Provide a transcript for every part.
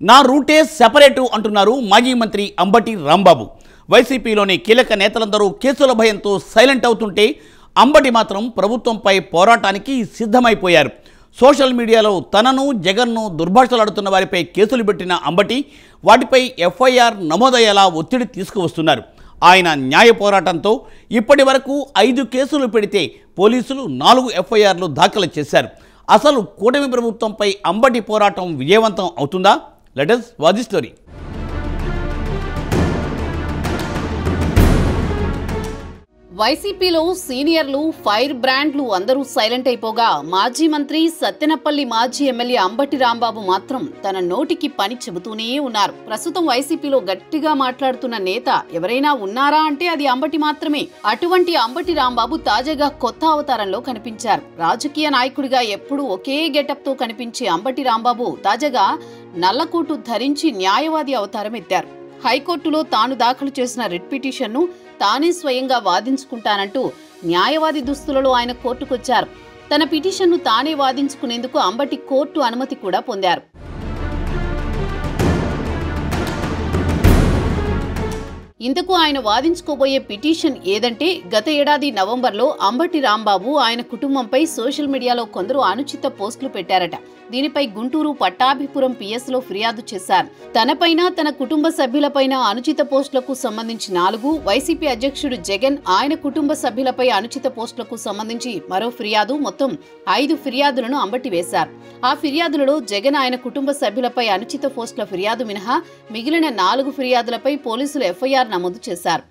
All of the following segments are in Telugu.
నా రూటే సెపరేటు అంటున్నారు మాజీ మంత్రి అంబటి రాంబాబు. వైసీపీలోని కీలక నేతలందరూ కేసుల భయంతో సైలెంట్ అవుతుంటే అంబటి మాత్రం ప్రభుత్వంపై పోరాటానికి సిద్ధమైపోయారు. సోషల్ మీడియాలో తనను జగన్ను దుర్భాషలాడుతున్న వారిపై కేసులు పెట్టిన అంబటి వాటిపై ఎఫ్ఐఆర్ నమోదయ్యేలా ఒత్తిడి తీసుకువస్తున్నారు. ఆయన న్యాయ పోరాటంతో ఇప్పటి వరకు 5 కేసులు పెడితే పోలీసులు 4 ఎఫ్ఐఆర్లు దాఖలు చేశారు. అసలు కూటమి ప్రభుత్వంపై అంబటి పోరాటం విజయవంతం అవుతుందా? Let us watch the story. వైసీపీలో సీనియర్లు, ఫైర్ బ్రాండ్లు అందరూ సైలెంట్ అయిపోగా మాజీ మంత్రి సత్తెనపల్లి మాజీ ఎమ్మెల్యే అంబటి రాంబాబు మాత్రం తన నోటికి పని చెబుతూనే ఉన్నారు. ప్రస్తుతం వైసీపీలో గట్టిగా మాట్లాడుతున్న నేత ఎవరైనా ఉన్నారా అంటే అది అంబటి మాత్రమే. అటువంటి అంబటి రాంబాబు తాజాగా కొత్త అవతారంలో కనిపించారు. రాజకీయ నాయకుడిగా ఎప్పుడూ ఒకే గెటప్ తో కనిపించే అంబటి రాంబాబు తాజాగా నల్లకోటు ధరించి న్యాయవాది అవతారం ఎత్తారు. హైకోర్టులో తాను దాఖలు చేసిన రిట్ పిటిషన్ను తానే స్వయంగా వాదించుకుంటానంటూ న్యాయవాది దుస్తులలో ఆయన కోర్టుకొచ్చారు. తన పిటిషన్ను తానే వాదించుకునేందుకు అంబటి కోర్టు అనుమతి కూడా పొందారు. ఇందుకు ఆయన వాదించుకోబోయే పిటిషన్ ఏదంటే, గత ఏడాది నవంబర్లో అంబటి రాంబాబు ఆయన కుటుంబంపై సోషల్ మీడియాలో కొందరు అనుచిత పోస్టులు పెట్టారట. దీనిపై గుంటూరు పట్టాభిపురం పిఎస్లో ఫిర్యాదు చేశారు. తనపైన, తన కుటుంబ సభ్యులపైన అనుచిత పోస్టులకు సంబంధించి 4, వైసీపీ అధ్యక్షుడు జగన్ ఆయన కుటుంబ సభ్యులపై అనుచిత పోస్టులకు సంబంధించి మరో ఫిర్యాదు, మొత్తం 5 ఫిర్యాదులను అంబటి వేశారు. ఆ ఫిర్యాదులలో జగన్ ఆయన కుటుంబ సభ్యులపై అనుచిత పోస్టుల ఫిర్యాదు మినహా మిగిలిన 4 ఫిర్యాదులపై పోలీసులు ఎఫ్ఐఆర్ నమోదు చేశారు.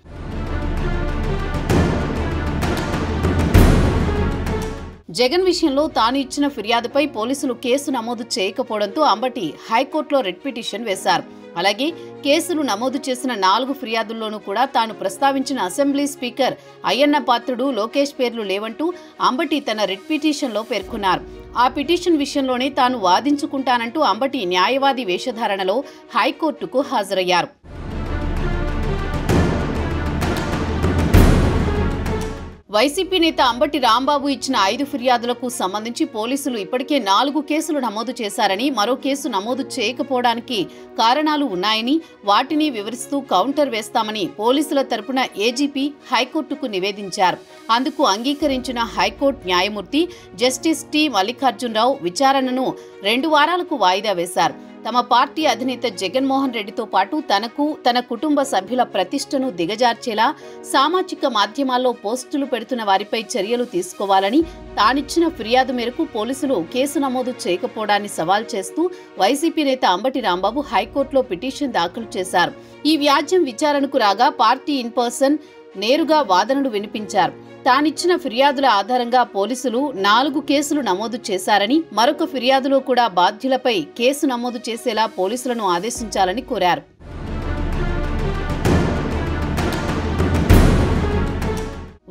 జగన్ విషయంలో తాను ఇచ్చిన ఫిర్యాదుపై పోలీసులు కేసు నమోదు చేయకపోవడంతో అంబటి హైకోర్టులో రిట్ పిటిషన్ వేశారు. అలాగే కేసులు నమోదు చేసిన 4 ఫిర్యాదుల్లోనూ కూడా తాను ప్రస్తావించిన అసెంబ్లీ స్పీకర్ అయ్యన్న పాత్రుడు, లోకేష్ పేర్లు లేవంటూ అంబటి తన రిట్ పిటిషన్లో పేర్కొన్నారు. ఆ పిటిషన్ విషయంలోనే తాను వాదించుకుంటానంటూ అంబటి న్యాయవాది వేషధారణలో హైకోర్టుకు హాజరయ్యారు. వైసీపీ నేత అంబటి రాంబాబు ఇచ్చిన 5 ఫిర్యాదులకు సంబంధించి పోలీసులు ఇప్పటికే 4 కేసులు నమోదు చేశారని, మరో కేసు నమోదు చేయకపోవడానికి కారణాలు ఉన్నాయని, వాటిని వివరిస్తూ కౌంటర్ వేస్తామని పోలీసుల తరపున ఏజీపీ హైకోర్టుకు నివేదించారు. అందుకు అంగీకరించిన హైకోర్టు న్యాయమూర్తి జస్టిస్ టి మల్లికార్జునరావు విచారణను 2 వారాలకు వాయిదా వేశారు. తమ పార్టీ అధినేత జగన్మోహన్ రెడ్డితో పాటు తనకు, తన కుటుంబ సభ్యుల ప్రతిష్టను దిగజార్చేలా సామాజిక మాధ్యమాల్లో పోస్టులు పెడుతున్న వారిపై చర్యలు తీసుకోవాలని, తానిచ్చిన ఫిర్యాదు మేరకు పోలీసులు కేసు నమోదు చేయకపోవడాన్ని సవాల్ చేస్తూ వైసీపీ నేత అంబటి రాంబాబు హైకోర్టులో పిటిషన్ దాఖలు చేశారు. ఈ వ్యాజ్యం విచారణకు రాగా పార్టీ ఇన్పర్సన్ నేరుగా వాదనలు వినిపించారు. తానిచ్చిన ఫిర్యాదుల ఆధారంగా పోలీసులు 4 కేసులు నమోదు చేశారని, మరొక ఫిర్యాదులో కూడా బాధ్యులపై కేసు నమోదు చేసేలా పోలీసులను ఆదేశించాలని కోరారు.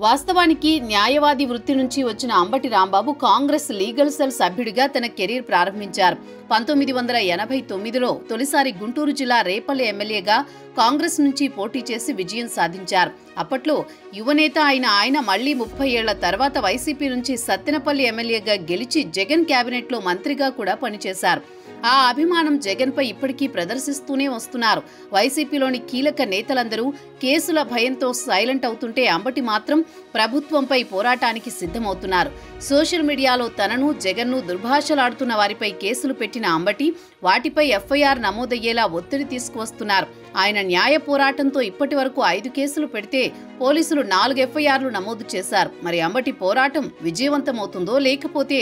వాస్తవానికి న్యాయవాది వృత్తి నుంచి వచ్చిన అంబటి రాంబాబు కాంగ్రెస్ లీగల్ సెల్ సభ్యుడిగా తన కెరీర్ ప్రారంభించారు. 1989లో తొలిసారి గుంటూరు జిల్లా రేపల్లి ఎమ్మెల్యేగా కాంగ్రెస్ నుంచి పోటీ చేసి విజయం సాధించారు. అప్పట్లో యువనేత అయిన ఆయన మళ్లీ 30 ఏళ్ల తర్వాత వైసీపీ నుంచి సత్తెనపల్లి ఎమ్మెల్యేగా గెలిచి జగన్ కేబినెట్లో మంత్రిగా కూడా పనిచేశారు. ఆ అభిమానం జగన్ పై ఇప్పటికీ ప్రదర్శిస్తూనే వస్తున్నారు. వైసీపీలోని కీలక నేతలందరూ కేసుల భయంతో సైలెంట్ అవుతుంటే అంబటి మాత్రం ప్రభుత్వంపై పోరాటానికి సిద్ధమవుతున్నారు. సోషల్ మీడియాలో తనను, జగన్ను దుర్భాషలాడుతున్న వారిపై కేసులు పెట్టిన అంబటి వాటిపై ఎఫ్ఐఆర్ నమోదయ్యేలా ఒత్తిడి తీసుకువస్తున్నారు. ఆయన న్యాయ పోరాటంతో ఇప్పటి వరకు 5 కేసులు పెడితే పోలీసులు 4 ఎఫ్ఐఆర్లు నమోదు చేశారు. మరి అంబటి పోరాటం విజయవంతమవుతుందో లేకపోతే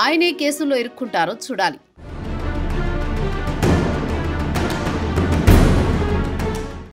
ఆయనే కేసుల్లో ఇరుక్కుంటారో చూడాలి.